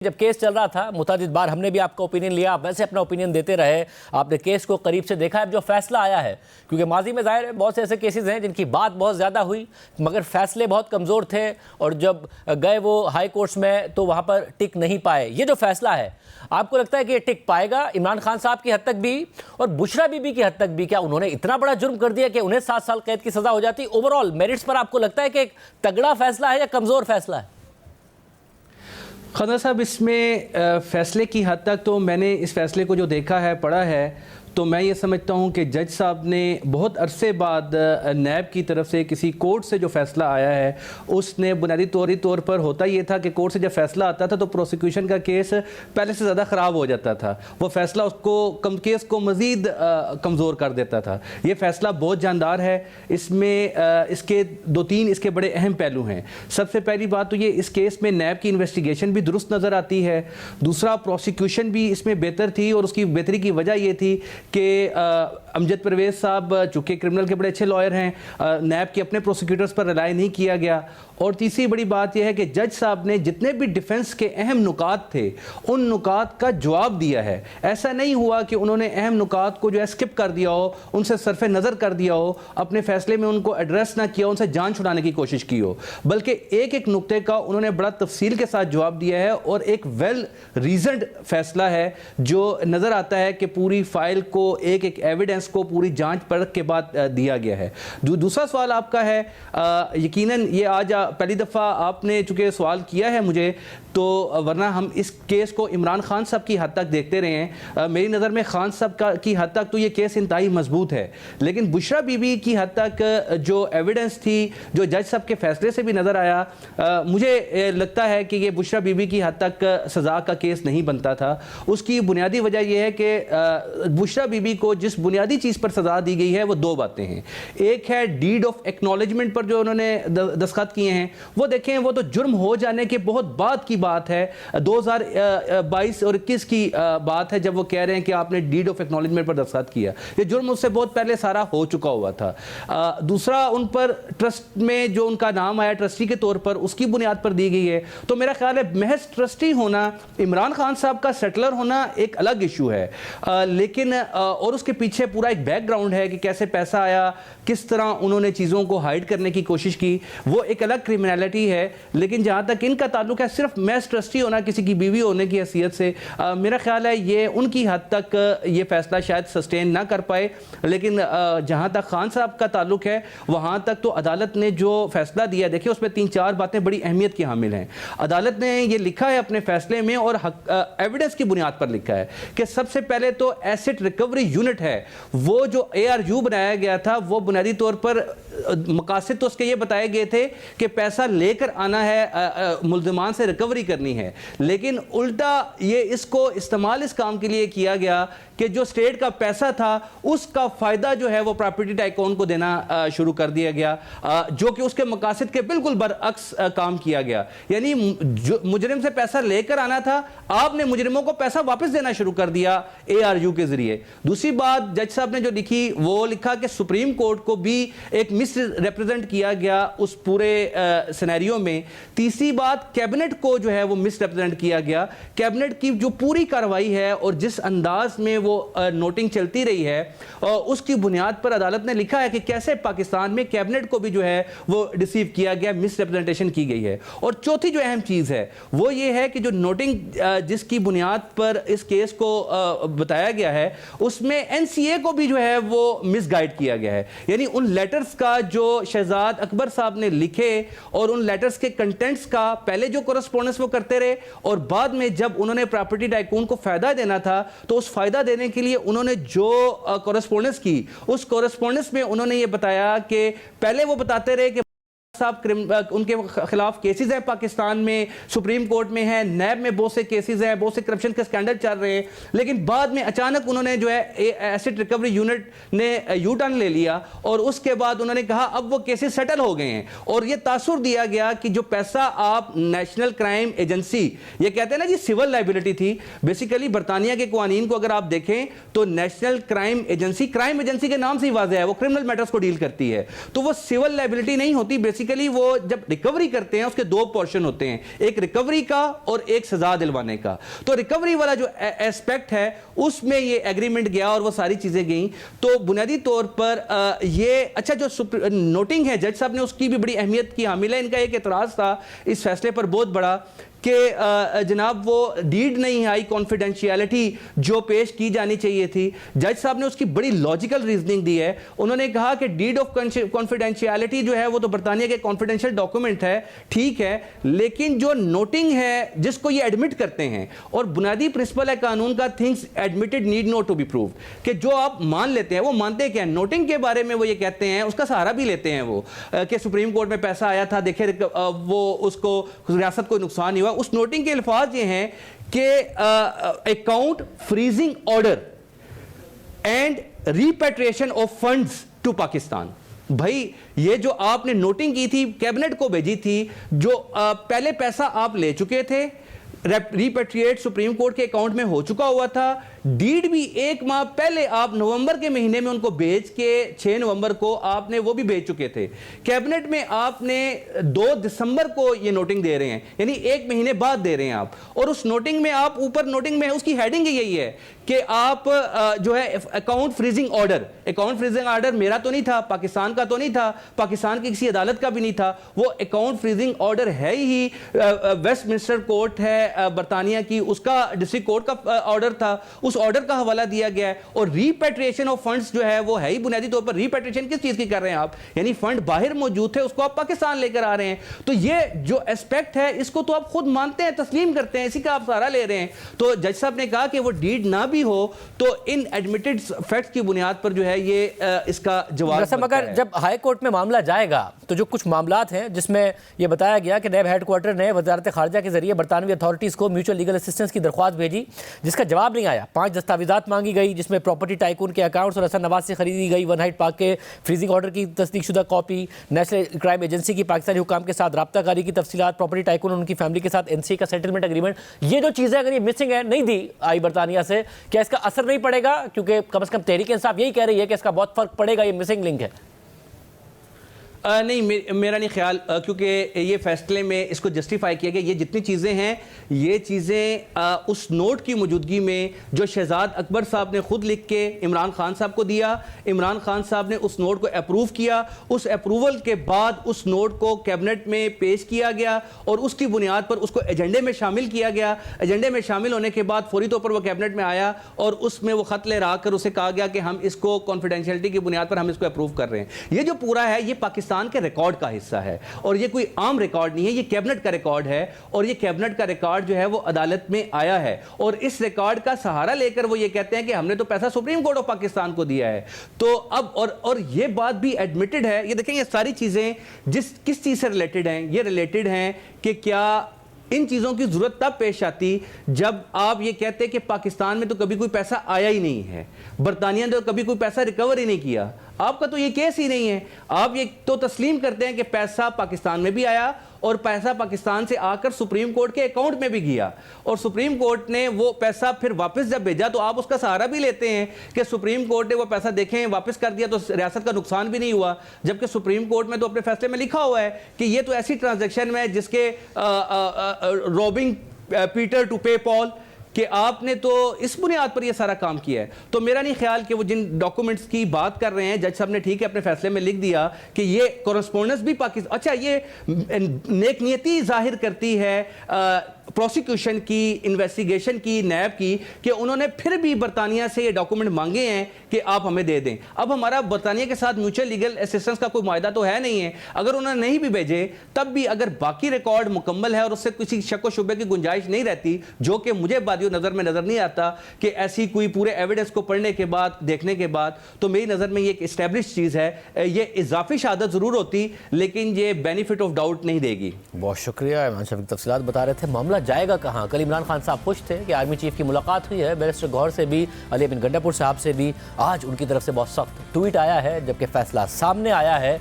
जब केस चल रहा था मुतादिद बार हमने भी आपका ओपिनियन लिया, आप वैसे अपना ओपिनियन देते रहे, आपने केस को करीब से देखा है। जो फैसला आया है, क्योंकि माजी में जाहिर है बहुत से ऐसे केसेस हैं जिनकी बात बहुत ज़्यादा हुई मगर फैसले बहुत कमज़ोर थे और जब गए वो हाई कोर्ट्स में तो वहाँ पर टिक नहीं पाए। ये जो फैसला है आपको लगता है कि ये टिक पाएगा इमरान खान साहब की हद तक भी और बुशरा बीबी की हद तक भी? क्या उन्होंने इतना बड़ा जुर्म कर दिया कि उन्हें 7 साल कैद की सज़ा हो जाती? ओवरऑल मेरिट्स पर आपको लगता है कि एक तगड़ा फैसला है या कमज़ोर फैसला है? खदर साहब, इसमें फ़ैसले की हद तक तो मैंने इस फ़ैसले को जो देखा है, पढ़ा है, तो मैं ये समझता हूँ कि जज साहब ने बहुत अरसे बाद नैब की तरफ से किसी कोर्ट से जो फ़ैसला आया है उसने बुनियादी तौर पर होता ये था कि कोर्ट से जब फ़ैसला आता था तो प्रोसिक्यूशन का केस पहले से ज़्यादा ख़राब हो जाता था। वो फ़ैसला उसको केस को मज़ीद कमज़ोर कर देता था। ये फ़ैसला बहुत जानदार है। इसमें इसके 2-3 इसके बड़े अहम पहलू हैं। सबसे पहली बात तो ये, इस केस में नैब की इन्वेस्टिगेशन भी दुरुस्त नज़र आती है। दूसरा, प्रोसिक्यूशन भी इसमें बेहतर थी और उसकी बेहतरी की वजह ये थी कि अमजद परवेज़ साहब चूँकि क्रिमिनल के बड़े अच्छे लॉयर हैं, नैब के अपने प्रोसिक्यूटर्स पर रिलाई नहीं किया गया। और तीसरी बड़ी बात यह है कि जज साहब ने जितने भी डिफेंस के अहम नुकात थे उन नुकात का जवाब दिया है। ऐसा नहीं हुआ कि उन्होंने अहम नुकात को जो है स्किप कर दिया हो, उनसे सरफे नज़र कर दिया हो, अपने फैसले में उनको एड्रेस ना किया, उनसे जान छुड़ाने की कोशिश की हो, बल्कि एक एक नुक्ते का उन्होंने बड़ा तफसील के साथ जवाब दिया है और एक वेल रीजनड फैसला है जो नज़र आता है कि पूरी फाइल को, एक एक एविडेंस को पूरी जांच परख के बाद दिया गया है। दूसरा सवाल आपका है, यकीनन ये आज पहली दफ़ा आपने चूँकि सवाल किया है मुझे, तो वरना हम इस केस को इमरान खान साहब की हद तक देखते रहे हैं। मेरी नज़र में खान साहब की हद तक तो ये केस इंतहाई मजबूत है, लेकिन बुशरा बीबी की हद तक जो एविडेंस थी, जो जज साहब के फैसले से भी नज़र आया, मुझे लगता है कि ये बुशरा बीबी की हद तक सज़ा का केस नहीं बनता था। उसकी बुनियादी वजह यह है कि बुशरा बीबी को जिस बुनियादी चीज़ पर सज़ा दी गई है वो 2 बातें हैं। एक है डीड ऑफ एक्नॉलेजमेंट पर जो उन्होंने दस्तखत किए हैं, वो देखें, वो तो जुर्म हो जाने के बहुत बाद की बात है, 2022 और 21 की बात है जब वो कह रहे हैं कि आपने डीड ऑफ एक्नॉलेजमेंट पर दस्तखत किया। ये जुर्म उससे बहुत पहले सारा हो चुका हुआ था। दूसरा, उन पर ट्रस्ट में जो उनका नाम आया ट्रस्टी के तौर पर, उसकी बुनियाद पर दी गई है। तो मेरा ख्याल है महज ट्रस्टी होना, इमरान खान साहब का सेटलर होना एक अलग इशू है, लेकिन और उसके पीछे पूरा एक बैकग्राउंड है कि कैसे पैसा आया, किस तरह उन्होंने चीज़ों को हाइड करने की कोशिश की, वो एक अलग क्रिमिनलिटी है। लेकिन जहाँ तक इनका ताल्लुक है सिर्फ मैस ट्रस्टी होना, किसी की बीवी होने की हैसियत से, मेरा ख्याल है ये उनकी हद तक ये फैसला शायद सस्टेन ना कर पाए। लेकिन जहाँ तक खान साहब का ताल्लुक है वहाँ तक तो अदालत ने जो फैसला दिया, देखिए उसमें 3-4 बातें बड़ी अहमियत की हामिल हैं। अदालत ने ये लिखा है अपने फैसले में और एविडेंस की बुनियाद पर लिखा है कि सबसे पहले तो एसेट रिकवरी यूनिट है, वो जो ARU बनाया गया था, वो बुनियादी तौर पर मकासद तो उसके ये बताए गए थे कि पैसा लेकर आना है, मुल्ज़िमान से रिकवरी करनी है, लेकिन उल्टा ये इसको इस्तेमाल इस काम के लिए किया गया कि जो स्टेट का पैसा था उसका फ़ायदा जो है वो प्रॉपर्टी टाइकून को देना शुरू कर दिया गया, जो कि उसके मकासद के बिल्कुल बरअक्स काम किया गया। यानी मुजरिम से पैसा लेकर आना था, आपने मुजरिमों को पैसा वापस देना शुरू कर दिया ARU के ज़रिए। दूसरी बात जज साहब ने जो लिखी, वो लिखा कि सुप्रीम कोर्ट को भी एक मिस रिप्रेजेंट किया गया उस पूरे सिनेरियो में। तीसरी बात, कैबिनेट को जो है वो मिस रिप्रेजेंट किया गया। कैबिनेट की जो पूरी कार्रवाई है और जिस अंदाज में वो नोटिंग चलती रही है, उसकी बुनियाद पर अदालत ने लिखा है कि कैसे पाकिस्तान में कैबिनेट को भी जो है वो डिसीव किया गया, मिस रिप्रेजेंटेशन की गई है। और चौथी जो अहम चीज़ है वो ये है कि जो नोटिंग जिसकी बुनियाद पर इस केस को बताया गया है, उसमें NCA को भी जो है वो मिसगाइड किया गया है। यानी उन लेटर्स का जो शहजाद अकबर साहब ने लिखे और उन लेटर्स के कंटेंट्स का पहले जो कोरेस्पोंडेंस वो करते रहे और बाद में जब उन्होंने प्रॉपर्टी टाइकून को फायदा देना था तो उस फायदा देने के लिए उन्होंने जो कोरेस्पोंडेंस की, उस कोरेस्पोंडेंस में उन्होंने ये बताया कि पहले वो बताते रहे कि साहब उनके खिलाफ केसेस हैं पाकिस्तान में, सुप्रीम कोर्ट में है, नैब में बहुत से केसेस हैं, बहुत से करप्शन के स्कैंडल चल रहे हैं, लेकिन बाद में अचानक उन्होंने जो है एसेट रिकवरी यूनिट ने यू टर्न ले लिया और उसके बाद उन्होंने कहा अब वो केसेस सेटल हो गए हैं। और ये तासुर दिया गया कि जो पैसा आप नेशनल क्राइम एजेंसी, ये कहते हैं ना जी सिविल लाइबिलिटी थी, बेसिकली बरतानिया के कानून को अगर आप देखें तो नेशनल क्राइम एजेंसी के नाम से ही वाज़ेह है, वो क्रिमिनल मैटर्स को डील करती है, तो वो सिविल लाइबिलिटी नहीं होती, बेसिकली बेसिकली वो जब रिकवरी करते हैं उसके दो पोर्शन होते हैं, एक रिकवरी का और एक सजा दिलवाने का। तो रिकवरी वाला जो एस्पेक्ट है उसमें ये एग्रीमेंट गया और वो सारी चीजें गई। तो बुनियादी तौर पर ये अच्छा जो नोटिंग है जज साहब ने उसकी भी बड़ी अहमियत की हामिल है। इनका एक एतराज था इस फैसले पर बहुत बड़ा कि जनाब वो डीड नहीं आई, कॉन्फिडेंशियलिटी जो पेश की जानी चाहिए थी। जज साहब ने उसकी बड़ी लॉजिकल रीजनिंग दी है। उन्होंने कहा कि डीड ऑफ कॉन्फिडेंशियलिटी जो है वो तो बरतानिया के कॉन्फिडेंशियल डॉक्यूमेंट है, ठीक है, लेकिन जो नोटिंग है जिसको ये एडमिट करते हैं, और बुनियादी प्रिंसिपल है कानून का, things admitted need not to be proved, कि जो आप मान लेते हैं वो मानते क्या है। नोटिंग के बारे में वो ये कहते हैं, उसका सहारा भी लेते हैं वो कि सुप्रीम कोर्ट में पैसा आया था, देखे वो उसको रियासत को नुकसान नहीं हुआ। उस नोटिंग के अल्फाज ये हैं कि account freezing order and repatriation of funds to Pakistan. भाई ये जो आपने नोटिंग की थी, कैबिनेट को भेजी थी, जो पहले पैसा आप ले चुके थे, रिपेट्रिएट सुप्रीम कोर्ट के अकाउंट में हो चुका हुआ था, डीड भी एक माह पहले आप नवंबर के महीने में उनको भेज के 6 नवंबर को आपने वो भी भेज चुके थे। कैबिनेट में आपने 2 दिसंबर को ये नोटिंग दे रहे हैं, यानी 1 महीने बाद दे रहे हैं आप। और उस नोटिंग में आप ऊपर नोटिंग में उसकी हेडिंग यही है कि आप जो है account freezing order, account freezing order मेरा तो नहीं था, पाकिस्तान का तो नहीं था, पाकिस्तान की किसी अदालत का भी नहीं था, वो अकाउंट फ्रीजिंग ऑर्डर है ही वेस्टमिंस्टर कोर्ट है बरतानिया की, उसका डिस्ट्रिक्ट कोर्ट का ऑर्डर था, उस ऑर्डर का हवाला दिया गया है। और रिपेट्रिएशन ऑफ फंड्स जो है वो है ही बुनियादी तौर पर रिपेट्रिएशन किस चीज की कर रहे हैं आप, यानी फंड बाहर मौजूद थे उसको आप पाकिस्तान लेकर आ रहे हैं। तो ये जो एस्पेक्ट है इसको तो आप खुद मानते हैं, तस्लीम करते हैं, इसी का आप सहारा ले रहे हैं। तो जज साहब ने कहा कि वो डीड ना भी हो तो इन एडमिटेड फैक्ट्स की बुनियाद पर जो है ये इसका जवाब। मगर जब हाई कोर्ट में मामला जाएगा तो जो कुछ मामलात हैं जिसमें यह बताया गया कि नैब हेडक्वार्टर ने वजारत खारजा के जरिए बरतानवी अथॉरिटीज़ को म्यूचुअल लीगल असिस्टेंस की दरख्वास्त भेजी, जिसका जवाब नहीं आया। 5 दस्तावेजात मांगी गई जिसमें प्रॉपर्टी टाइकून के अकाउंट्स और हसन नवाज से खरीदी गई वन हाइट पार्क के फ्रीजिंग ऑर्डर की तस्दीकशुदा कॉपी, नेशनल क्राइम एजेंसी की पाकिस्तानी हुकाम के साथ राब्ताकारी की तफसीलात, प्रॉपर्टी टाइकून और उनकी फैमिली के साथ एनसीए का सेटलमेंट एग्रीमेंट। ये जो चीज़ें अगर ये मिसिंग है, नहीं दी आई बरतानिया से, क्या इसका असर नहीं पड़ेगा? क्योंकि कम से कम तहरीक इंसाफ यही कह रही है कि इसका बहुत फर्क पड़ेगा, ये मिसिंग लिंक है। नहीं मेरा नहीं ख्याल, क्योंकि ये फैसले में इसको जस्टिफाई किया गया, ये जितनी चीज़ें हैं ये चीज़ें उस नोट की मौजूदगी में जो शहजाद अकबर साहब ने खुद लिख के इमरान खान साहब को दिया, इमरान खान साहब ने उस नोट को अप्रूव किया, उस अप्रूवल के बाद उस नोट को कैबिनेट में पेश किया गया और उसकी बुनियाद पर उसको एजेंडे में शामिल किया गया। एजेंडे में शामिल होने के बाद फौरी तौर पर वो कैबिनेट में आया और उसमें वो खत ले रहा कर उसे कहा गया कि हम इसको कॉन्फिडेंशियलिटी की बुनियाद पर हम इसको अप्रूव कर रहे हैं। ये जो पूरा है ये पाकिस्तान के रिकॉर्ड का हिस्सा है और ये कोई आम रिकॉर्ड नहीं है, ये कैबिनेट का रिकॉर्ड है और ये कैबिनेट का रिकॉर्ड जो है वो अदालत में आया है और इस रिकॉर्ड का सहारा लेकर वो ये कहते हैं कि हमने तो पैसा सुप्रीम कोर्ट ऑफ पाकिस्तान को दिया है। तो अब और ये बात भी एडमिटेड है। ये देखें, ये सारी चीजें किस चीज से रिलेटेड हैं, ये रिलेटेड हैं कि क्या इन चीज़ों की ज़रूरत तब पेश आती जब आप ये कहते हैं कि पाकिस्तान में तो कभी कोई पैसा आया ही नहीं है, बरतानिया ने तो कभी कोई पैसा रिकवर ही नहीं किया। आपका तो ये केस ही नहीं है। आप ये तो तस्लीम करते हैं कि पैसा पाकिस्तान में भी आया और पैसा पाकिस्तान से आकर सुप्रीम कोर्ट के अकाउंट में भी गया और सुप्रीम कोर्ट ने वो पैसा फिर वापस जब भेजा तो आप उसका सहारा भी लेते हैं कि सुप्रीम कोर्ट ने वो पैसा देखें वापस कर दिया तो रियासत का नुकसान भी नहीं हुआ, जबकि सुप्रीम कोर्ट में तो अपने फैसले में लिखा हुआ है कि ये तो ऐसी ट्रांजैक्शन में जिसके रॉबिंग पीटर टू पे पॉल कि आपने तो इस बुनियाद पर यह सारा काम किया है। तो मेरा नहीं ख्याल कि वो जिन डॉक्यूमेंट्स की बात कर रहे हैं जज साहब ने ठीक है अपने फैसले में लिख दिया कि ये कॉरेस्पोंडेंस भी पाकिस्तान, अच्छा ये नेक नियति जाहिर करती है प्रोसिक्यूशन की, इन्वेस्टिगेशन की, नैब की, कि उन्होंने फिर भी बरतानिया से ये डॉक्यूमेंट मांगे हैं कि आप हमें दे दें। अब हमारा बरतानिया के साथ म्यूचुअल लीगल असिस्टेंस का कोई मायदा तो है नहीं है, अगर उन्होंने नहीं भी भेजे तब भी अगर बाकी रिकॉर्ड मुकम्मल है और उससे किसी शक व शुबे की गुंजाइश नहीं रहती, जो कि मुझे बादियों नज़र में नज़र नहीं आता कि ऐसी कोई पूरे एविडेंस को पढ़ने के बाद, देखने के बाद, तो मेरी नज़र में ये एक इस्टेब्लिश चीज़ है। ये इजाफी शहादत ज़रूर होती लेकिन ये बेनिफिट ऑफ डाउट नहीं देगी। बहुत शुक्रिया इमरान शफीक, तफसीलात बता रहे थे। मामला जाएगा कहाँ? कल इमरान खान साहब खुश थे कि आर्मी चीफ की मुलाकात हुई है, बैरिस्टर गौहर से भी, अली बिन गंडापुर साहब से भी। आज उनकी तरफ से बहुत सख्त ट्वीट आया है जबकि फैसला सामने आया है